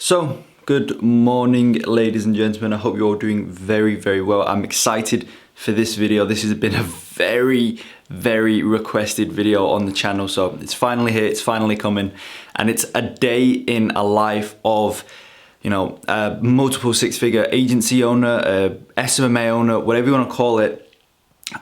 So, good morning, ladies and gentlemen. I hope you're all doing very, very well. I'm excited for this video. This has been a very requested video on the channel. So it's finally here, it's finally coming. And it's a day in a life of, a multiple six-figure agency owner, a SMMA owner, whatever you want to call it.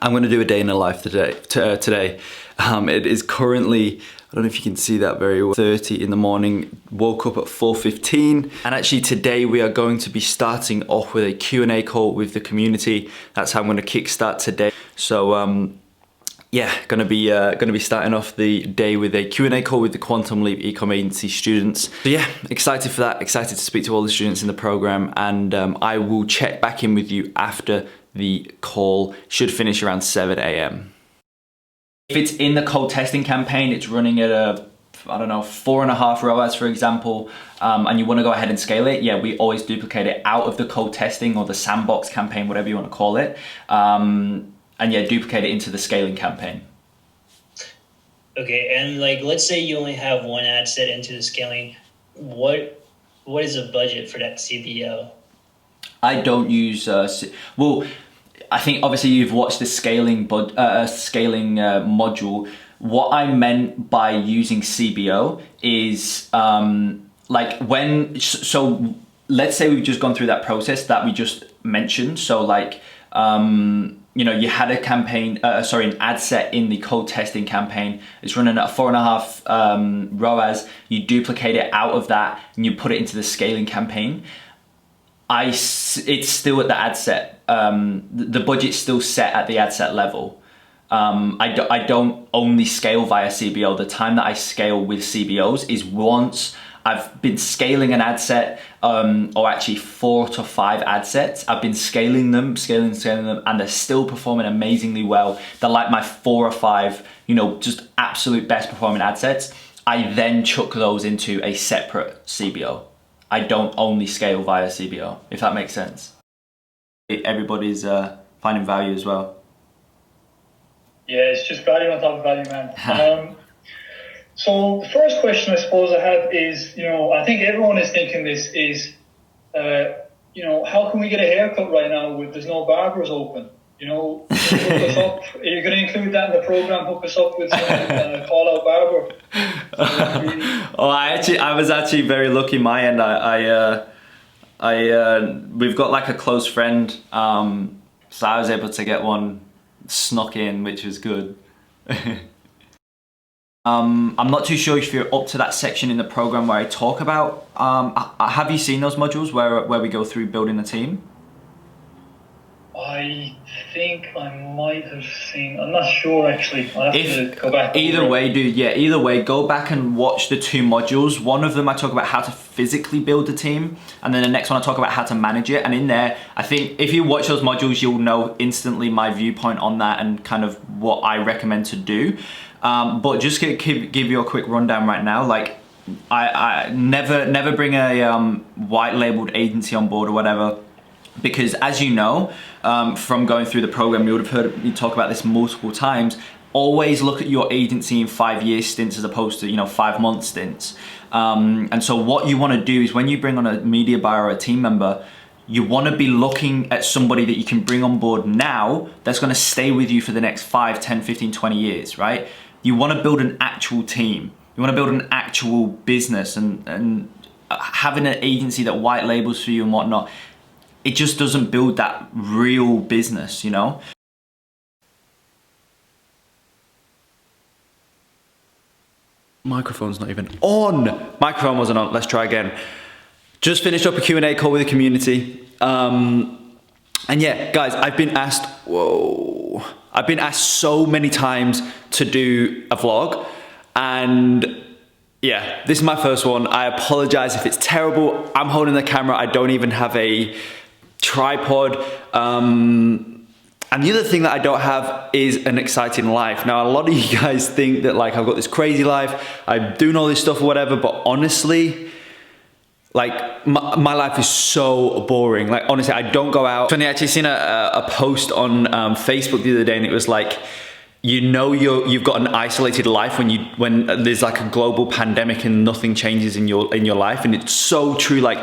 I'm going to do a day in the life today. It is currently, I don't know if you can see that very well, 30 in the morning, woke up at 4:15. And actually today we are going to be starting off with a Q&A call with the community. That's how I'm going to kickstart today. So yeah, gonna be starting off the day with a Q&A call with the Quantum Leap Ecom Agency students. So yeah, excited for that, excited to speak to all the students in the program, and I will check back in with you after the call. Should finish around 7 a.m. If it's in the code testing campaign, it's running at a, 4.5 ROAS, for example, and you want to go ahead and scale it, yeah, we always duplicate it out of the code testing or the sandbox campaign, whatever you want to call it, and yeah, duplicate it into the scaling campaign. Okay, and like, let's say you only have one ad set into the scaling, what is the budget for that CBO? I don't use, well, I think obviously you've watched the scaling module. What I meant by using CBO is like so let's say we've just gone through that process that we just mentioned. So like, you had a campaign, an ad set in the code testing campaign. It's running at a 4.5 ROAS. You duplicate it out of that and you put it into the scaling campaign. It's still at the ad set. The budget's still set at the ad set level. I don't only scale via CBO. The time that I scale with CBOs is once I've been scaling an ad set, or actually 4 to 5 ad sets. I've been scaling them, and they're still performing amazingly well. They're like my 4 or 5, just absolute best performing ad sets. I then chuck those into a separate CBO. I don't only scale via CBO, if that makes sense. Everybody's finding value as well. Yeah, it's just value on top of value, man. So the first question I suppose I have is, I think everyone is thinking this is, how can we get a haircut right now with there's no barbers open? Hook us up. Are you going to include that in the program? Hook us up with some call out barber. I was actually very lucky. My end, we've got like a close friend, so I was able to get one snuck in, which was good. I'm not too sure if you're up to that section in the program where I talk about. Have you seen those modules where we go through building a team? I think I might have seen. I'm not sure actually. I'll have to go back. Either way, dude. Yeah, either way, go back and watch the 2 modules. One of them I talk about how to physically build a team, and then the next one I talk about how to manage it. And in there, I think if you watch those modules, you'll know instantly my viewpoint on that and kind of what I recommend to do. But just to give you a quick rundown right now, like I never bring a white labeled agency on board or whatever. Because as you know, from going through the program, you would have heard me talk about this multiple times. Always look at your agency in 5-year stints as opposed to 5-month stints. And so what you want to do is when you bring on a media buyer or a team member, you want to be looking at somebody that you can bring on board now that's going to stay with you for the next 5, 10, 15, 20 years, right? You want to build an actual team. You want to build an actual business, and having an agency that white labels for you and whatnot, it just doesn't build that real business, Microphone's not even on. Microphone wasn't on. Let's try again. Just finished up a Q&A call with the community. And yeah, guys, I've been asked so many times to do a vlog. And yeah, this is my first one. I apologize if it's terrible. I'm holding the camera. I don't even have a tripod. And the other thing that I don't have is an exciting life. Now, a lot of you guys think that like I've got this crazy life, I'm doing all this stuff or whatever, but honestly, like my life is so boring. Like honestly, I don't go out. I actually seen a post on Facebook the other day, and it was like, you know you've got an isolated life when there's like a global pandemic and nothing changes in your life. And it's so true. Like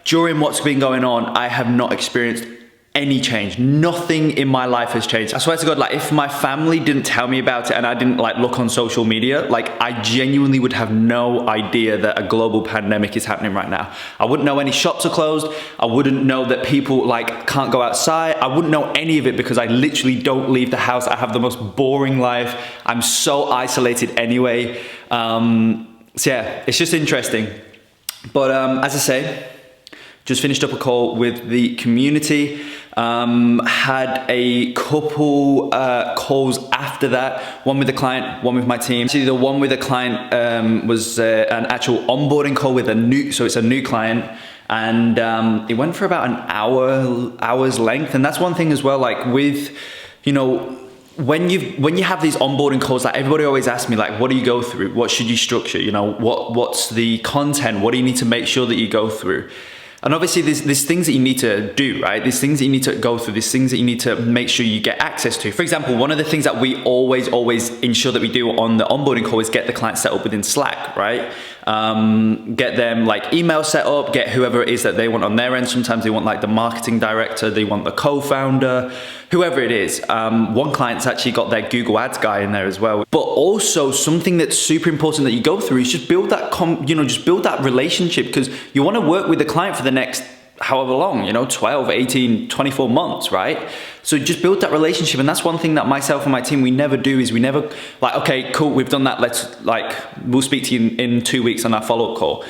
during what's been going on, I have not experienced any change. Nothing in my life has changed. I swear to God, like if my family didn't tell me about it and I didn't like look on social media, like I genuinely would have no idea that a global pandemic is happening right now. I wouldn't know any shops are closed. I wouldn't know that people like can't go outside. I wouldn't know any of it because I literally don't leave the house. I have the most boring life. I'm so isolated anyway. So yeah, it's just interesting. But as I say, just finished up a call with the community. Had a couple calls after that, one with the client, one with my team. Actually, the one with the client was an actual onboarding call with it's a new client, and it went for about an hour's length. And that's one thing as well, like with, you know, when you have these onboarding calls, like everybody always asks me, like, what do you go through? What should you structure? You know, what's the content? What do you need to make sure that you go through? And obviously there's things that you need to do, right? There's things that you need to go through. There's things that you need to make sure you get access to. For example, one of the things that we always ensure that we do on the onboarding call is get the client set up within Slack, right? Get them like email set up, get whoever it is that they want on their end. Sometimes they want like the marketing director, they want the co-founder, whoever it is. One client's actually got their Google Ads guy in there as well. But also something that's super important that you go through is just build that, just build that relationship, because you want to work with the client for the next however long, 12, 18, 24 months, right? So just build that relationship. And that's one thing that myself and my team, we never do, is we never like, okay, cool, we've done that. We'll speak to you in 2 weeks on our follow-up call,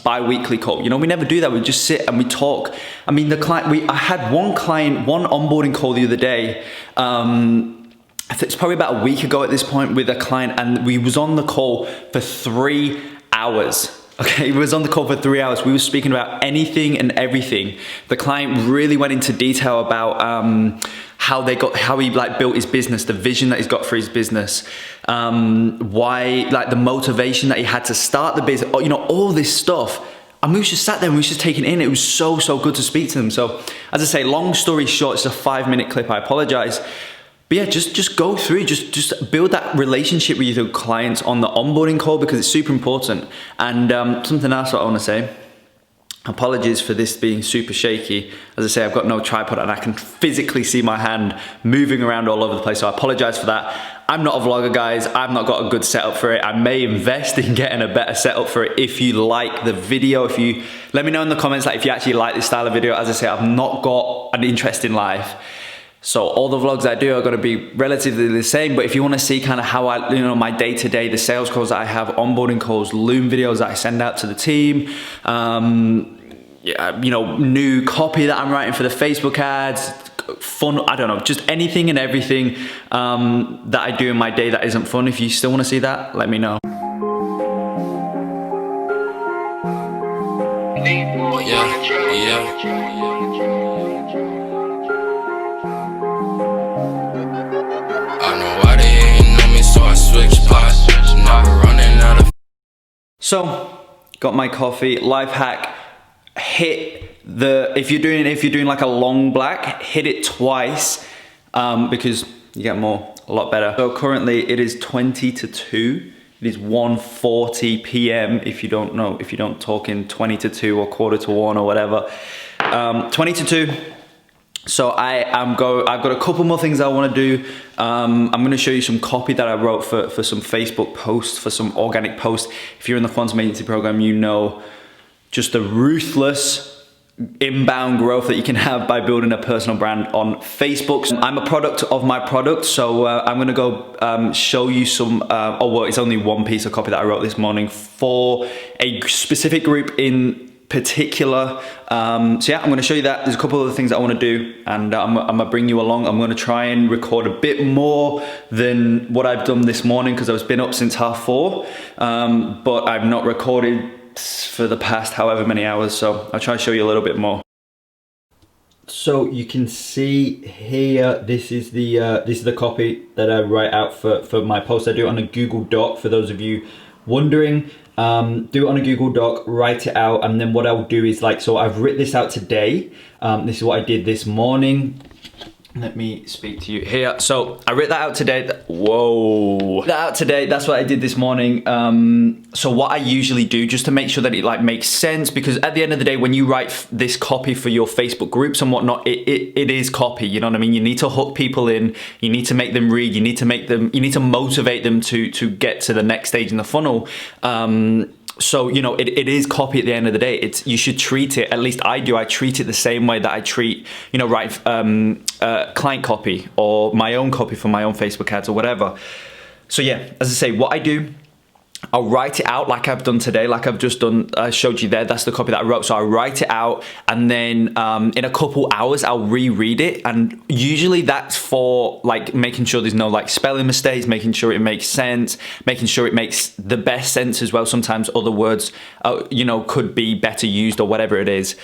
bi-weekly call. We never do that. We just sit and we talk. I mean, I had one onboarding call the other day. I think it's probably about a week ago at this point with a client, and we was on the call for 3 hours. Okay, we was on the call for 3 hours. We were speaking about anything and everything. The client really went into detail about how he like built his business, the vision that he's got for his business, why, like the motivation that he had to start the business, all this stuff. And we was just sat there and we was just taking it in. It was so good to speak to them. So as I say, long story short, it's a 5-minute clip. I apologize. But yeah, just go through, just build that relationship with your clients on the onboarding call, because it's super important. And something else that I want to say, apologies for this being super shaky. As I say, I've got no tripod and I can physically see my hand moving around all over the place. So I apologize for that. I'm not a vlogger, guys. I've not got a good setup for it. I may invest in getting a better setup for it. If you like the video, let me know in the comments, like if you actually like this style of video. As I say, I've not got an interest in life. So all the vlogs I do are going to be relatively the same, but if you want to see kind of how my day-to-day, the sales calls that I have, onboarding calls, Loom videos that I send out to the team, new copy that I'm writing for the Facebook ads, fun, I don't know, just anything and everything that I do in my day that isn't fun. If you still want to see that, let me know. So, got my coffee. Life hack: if you're doing like a long black, hit it twice because you get a lot better. So currently it is 20 to 2. It is 1:40 p.m. if you don't talk in 20 to 2 or quarter to 1 or whatever. 20 to 2. So I've got a couple more things I want to do. I'm going to show you some copy that I wrote for some Facebook posts, for some organic posts. If you're in the Quantum Agency program, you know just the ruthless inbound growth that you can have by building a personal brand on Facebook. I'm a product of my product, so I'm going to go show you some, it's only one piece of copy that I wrote this morning for a specific group in particular. So yeah, I'm going to show you that. There's a couple of other things that I want to do, and I'm going to bring you along. I'm going to try and record a bit more than what I've done this morning, because I've been up since 4:30, but I've not recorded for the past however many hours, so I'll try to show you a little bit more. So you can see here, this is the copy that I write out for my post. I do it on a Google Doc, for those of you wondering. Do it on a Google Doc, write it out, and then what I'll do is, so I've written this out today. This is what I did this morning. Let me speak to you here. So I wrote that out today. Whoa. That out today. That's what I did this morning. So what I usually do, just to make sure that it like makes sense, because at the end of the day, when you write this copy for your Facebook groups and whatnot, it is copy. You know what I mean? You need to hook people in. You need to make them read. You need to motivate them to get to the next stage in the funnel. So, you know, it is copy at the end of the day. You should treat it, at least I do, I treat it the same way that I treat, you know, client copy or my own copy for my own Facebook ads or whatever. So yeah, as I say, what I do, I'll write it out like I've done today, like I've just done, I showed you there, that's the copy that I wrote. So I write it out, and then in a couple hours, I'll reread it. And usually that's for like making sure there's no like spelling mistakes, making sure it makes sense, making sure it makes the best sense as well. Sometimes other words, you know, could be better used or whatever it is.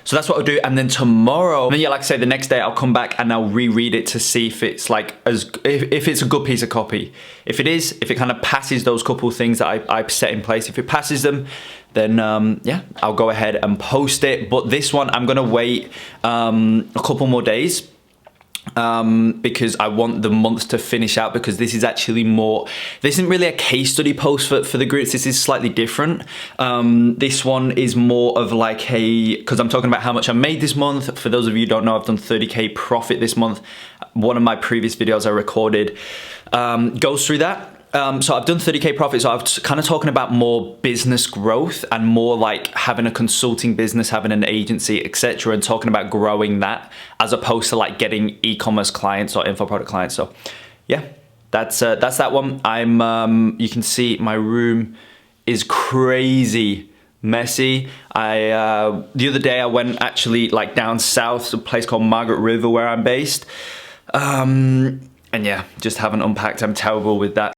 So that's what I'll do. And then tomorrow, yeah, like I say, the next day I'll come back and I'll reread it to see if it's like, if it's a good piece of copy. If it is, if it kind of passes those couple of things that I've set in place, if it passes them, then yeah, I'll go ahead and post it. But this one, I'm gonna wait a couple more days, because I want the month to finish out, because this is actually more, this isn't really a case study post for the groups. This is slightly different. This one is more of like because I'm talking about how much I made this month. For those of you who don't know, I've done 30K profit this month. One of my previous videos I recorded goes through that. So I've done 30K profit, so I'm kind of talking about more business growth and more like having a consulting business, having an agency, etc., and talking about growing that as opposed to like getting e-commerce clients or info product clients. So yeah, that's that one. You can see my room is crazy messy. The other day I went actually like down south to a place called Margaret River where I'm based. And yeah, just haven't unpacked. I'm terrible with that.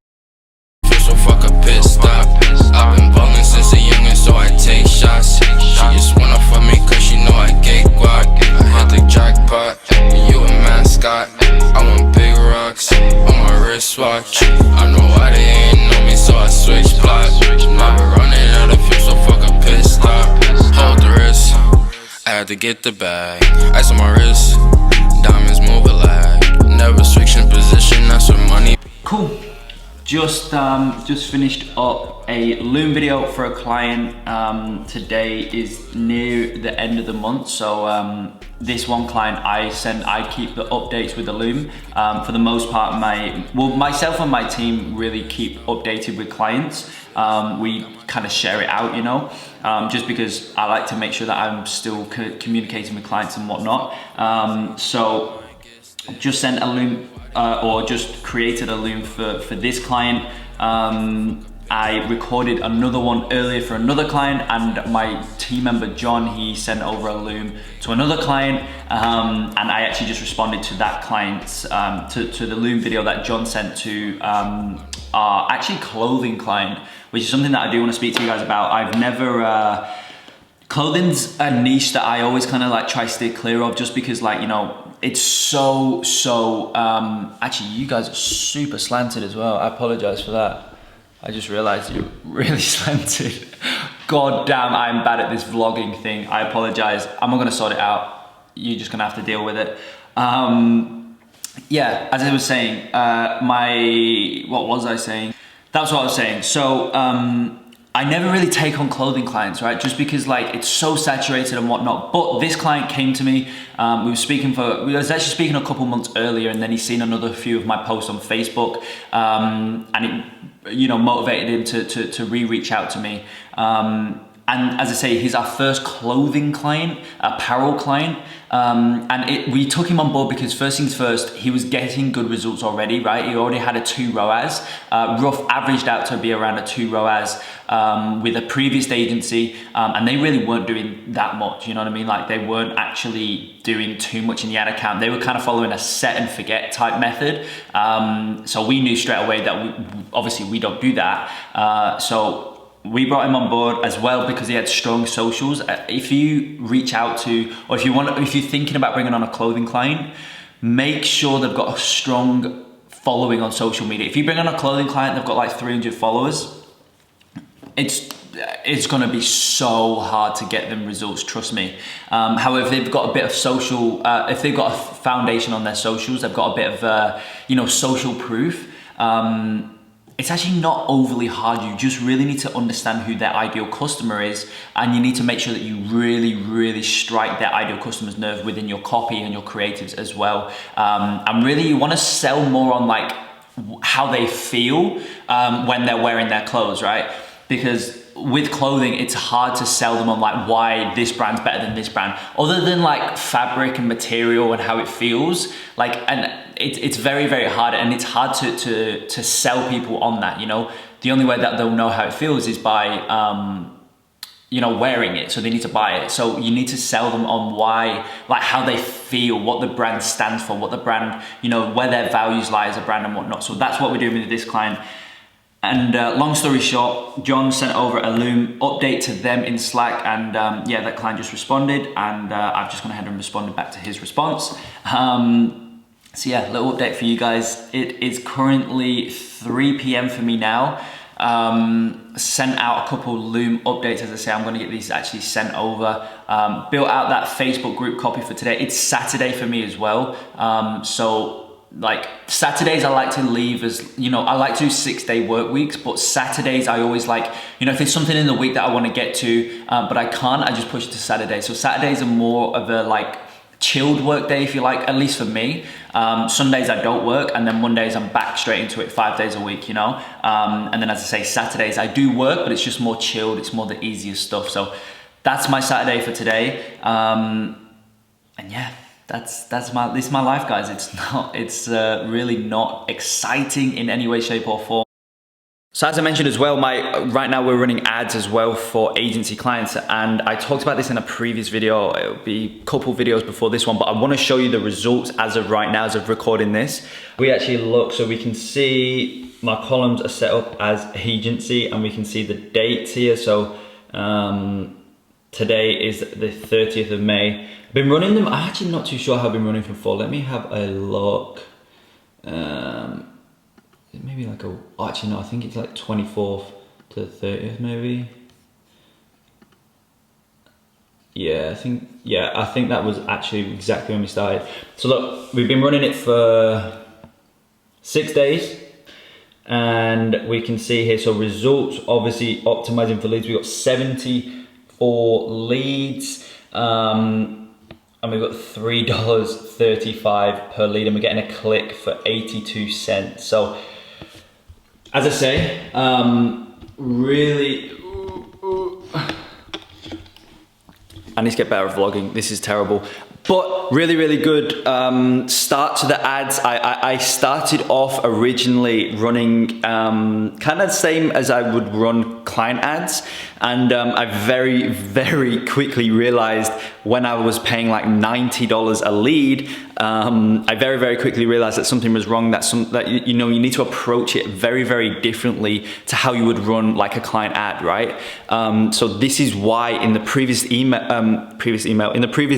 So fuck a pit stop. I've been ballin' since a youngin', so I take shots. She just wanna fuck me cause she know I get guac. I hit the jackpot, you a mascot. I want big rocks on my wristwatch. I know why they ain't know me, so I switch plots. Now we're running out of fuel, so fuck a pit stop. Hold the wrist, I had to get the bag. Ice on my wrist, diamonds move a lag. Never switching position, that's what money. Cool. Just finished up a Loom video for a client. Today is near the end of the month, so this one client I keep the updates with the Loom. For the most part, myself and my team really keep updated with clients. We kind of share it out, you know, just because I like to make sure that I'm still communicating with clients and whatnot. So just sent a Loom. Or just created a Loom for this client. I recorded another one earlier for another client, and my team member John, he sent over a Loom to another client, and I actually just responded to that client's, to the Loom video that John sent to our actually clothing client, which is something that I do want to speak to you guys about. I've never, clothing's a niche that I always kind of like try to stay clear of, just because, like, you know, it's so actually you guys are super slanted as well. I apologize for that. I just realized you're really slanted. God damn, I'm bad at this vlogging thing. I apologize. I'm not gonna sort it out. You're just gonna have to deal with it. Yeah, as I was saying, what was I saying? That's what I was saying. So I never really take on clothing clients, right? Just because like it's so saturated and whatnot. But this client came to me. We was actually speaking a couple months earlier, and then he's seen another few of my posts on Facebook, and it, you know, motivated him to reach out to me. And as I say, he's our first clothing client, apparel client. And we took him on board because first things first, he was getting good results already, right? He already had a 2 ROAS, rough averaged out to be around a 2 ROAS with a previous agency. And they really weren't doing that much, you know what I mean? Like they weren't actually doing too much in the ad account. They were kind of following a set and forget type method. So we knew straight away that obviously we don't do that. So we brought him on board as well because he had strong socials. If you reach out to, or if you're thinking about bringing on a clothing client, make sure they've got a strong following on social media. If you bring on a clothing client, they've got like 300 followers, it's it's going to be so hard to get them results, trust me. However, if they've got a bit of social, if they've got a foundation on their socials, they've got a bit of, you know, social proof, it's actually not overly hard. You just really need to understand who their ideal customer is, and you need to make sure that you really strike their ideal customer's nerve within your copy and your creatives as well. And really you want to sell more on like how they feel when they're wearing their clothes, right? Because with clothing, it's hard to sell them on like why this brand's better than this brand, other than like fabric and material and how it feels. Like, and it's very hard, and it's hard to sell people on that, you know. The only way that they'll know how it feels is by you know, wearing it, so they need to buy it. So you need to sell them on why, like how they feel, what the brand stands for, what the brand, you know, where their values lie as a brand and whatnot. So that's what we're doing with this client. And long story short, John sent over a Loom update to them in Slack, and yeah, that client just responded, and I've just gone ahead and responded back to his response. So yeah, little update for you guys. It is currently 3 p.m. for me now. Sent out a couple Loom updates. As I say, I'm going to get these actually sent over. Built out that Facebook group copy for today. It's Saturday for me as well. So like Saturdays I like to leave as, you know, I like to do 6-day work weeks, but Saturdays I always like, you know, if there's something in the week that I want to get to, but I can't, I just push it to Saturday. So Saturdays are more of a like chilled work day, if you like, at least for me. Sundays I don't work, and then Mondays I'm back straight into it 5 days a week, you know. And then as I say, Saturdays I do work, but it's just more chilled, it's more the easiest stuff. So that's my Saturday for today. And yeah, this is my life, guys. It's really not exciting in any way, shape or form. So as I mentioned as well, right now we're running ads as well for agency clients, and I talked about this in a previous video. It'll be a couple videos before this one, but I want to show you the results as of right now, as of recording this. We actually look, so we can see my columns are set up as agency, and we can see the dates here. So today is the 30th of May. I've been running them, I'm actually not too sure how I've been running them for. Let me have a look. Maybe like actually no, I think it's like 24th to 30th maybe. Yeah, I think that was actually exactly when we started. So look, we've been running it for 6 days, and we can see here, so results, obviously optimizing for leads, we've got 74 leads, and we've got $3.35 per lead, and we're getting a click for 82 cents. So as I say, really, I need to get better at vlogging. This is terrible. But really good start to the ads. I started off originally running kind of the same as I would run client ads, and I very quickly realized when I was paying like $90 a lead, I very quickly realized that something was wrong. That you know, you need to approach it very differently to how you would run like a client ad, right? So this is why in the previous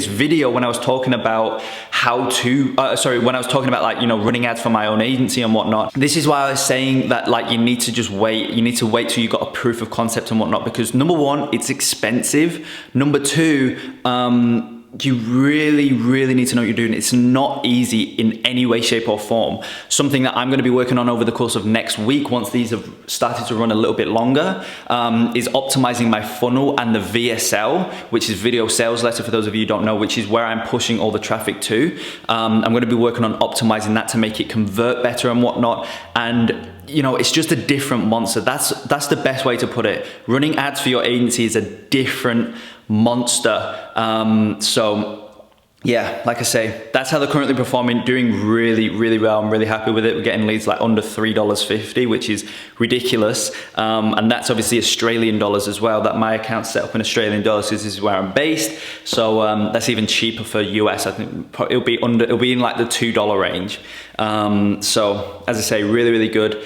video, when I was talking about how to, when I was talking about like, you know, running ads for my own agency and whatnot, this is why I was saying that like you need to just wait. You need to wait till you got a proof of concept and whatnot, because number one, it's expensive. Number two, you really need to know what you're doing. It's not easy in any way, shape or form. Something that I'm going to be working on over the course of next week, once these have started to run a little bit longer, is optimizing my funnel and the VSL, which is video sales letter, for those of you who don't know, which is where I'm pushing all the traffic to. I'm going to be working on optimizing that to make it convert better and whatnot. And you know, it's just a different monster. That's the best way to put it. Running ads for your agency is a different monster. So yeah, like I say, that's how they're currently performing, doing really well. I'm really happy with it. We're getting leads like under $3.50, which is ridiculous. And that's obviously Australian dollars as well. That my account's set up in Australian dollars, because this is where I'm based. So that's even cheaper for US. I think it'll be in like the $2 range. So as I say, really good.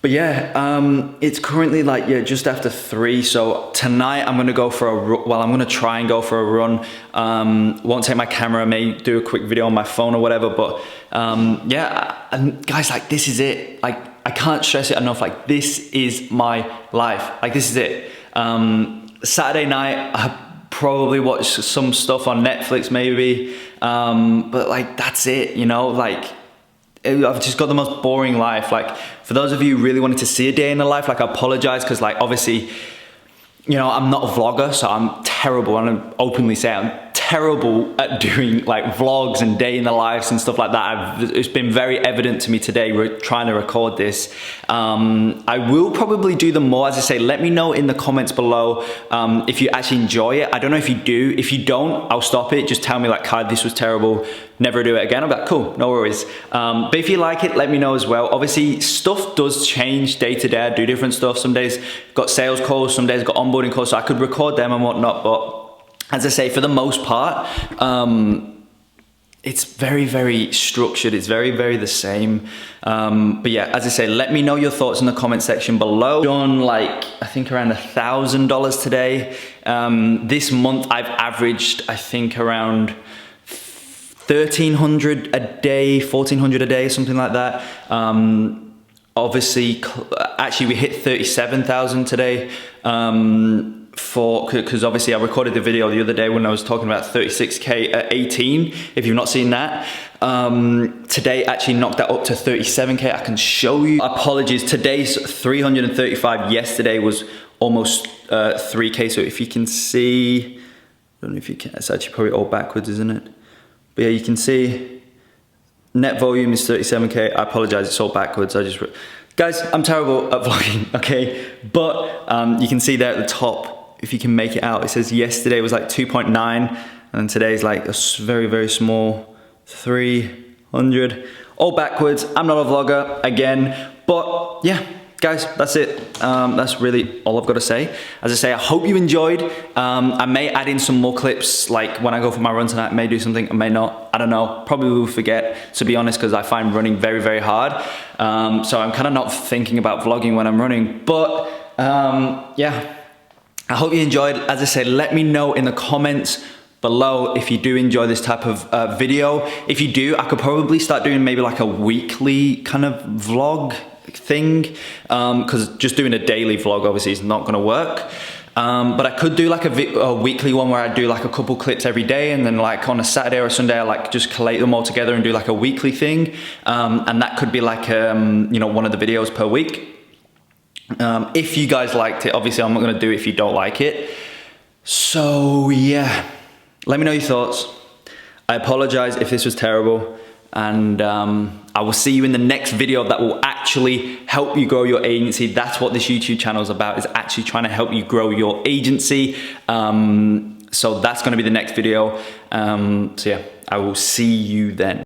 But yeah, it's currently like, yeah, just after 3. So tonight I'm gonna go for I'm gonna try and go for a run. Won't take my camera, may do a quick video on my phone or whatever. But yeah, and guys, like this is it. Like I can't stress it enough. Like this is my life. Like this is it. Saturday night, I probably watch some stuff on Netflix maybe, but like that's it, you know, like I've just got the most boring life. Like for those of you who really wanted to see a day in the life, like I apologize, because like obviously, you know, I'm not a vlogger, so I'm terrible, and I openly say I'm terrible at doing like vlogs and day in the lives and stuff like that. It's been very evident to me today. We're trying to record this. I will probably do them more. As I say, let me know in the comments below if you actually enjoy it. I don't know if you do. If you don't, I'll stop it. Just tell me like, Kai, this was terrible. Never do it again. I'm like, cool, no worries. But if you like it, let me know as well. Obviously, stuff does change day to day. I do different stuff. Some days got sales calls, some days got onboarding calls, so I could record them and whatnot. But as I say, for the most part, it's very, very structured. It's very, very the same. But yeah, as I say, let me know your thoughts in the comment section below. Done like, I think around $1,000 today. This month I've averaged, I think around 1,300 a day, 1,400 a day, something like that. Obviously, actually we hit 37,000 today. Because obviously I recorded the video the other day when I was talking about 36K at 18, if you've not seen that. Today actually knocked that up to 37K. I can show you. Apologies, today's 335, yesterday was almost 3K. So if you can see, I don't know if you can, it's actually probably all backwards, isn't it? But yeah, you can see net volume is 37K. I apologize, it's all backwards. Guys, I'm terrible at vlogging, okay? But you can see there at the top, if you can make it out, it says yesterday was like 2.9 and today's like a very, very small 300. All backwards. I'm not a vlogger again, but yeah, guys, that's it. That's really all I've got to say. As I say, I hope you enjoyed. I may add in some more clips, like when I go for my run tonight, I may do something, I may not. I don't know, probably will forget, to be honest, because I find running very, very hard. So I'm kind of not thinking about vlogging when I'm running, but yeah. I hope you enjoyed. As I said, let me know in the comments below if you do enjoy this type of video. If you do, I could probably start doing maybe like a weekly kind of vlog thing, because just doing a daily vlog obviously is not gonna work. But I could do like a weekly one where I do like a couple clips every day, and then like on a Saturday or a Sunday I like just collate them all together and do like a weekly thing. And that could be like you know, one of the videos per week. If you guys liked it, obviously I'm not going to do it if you don't like it. So yeah, let me know your thoughts. I apologize if this was terrible, and I will see you in the next video that will actually help you grow your agency. That's what this YouTube channel is about, is actually trying to help you grow your agency. So that's going to be the next video. So yeah, I will see you then.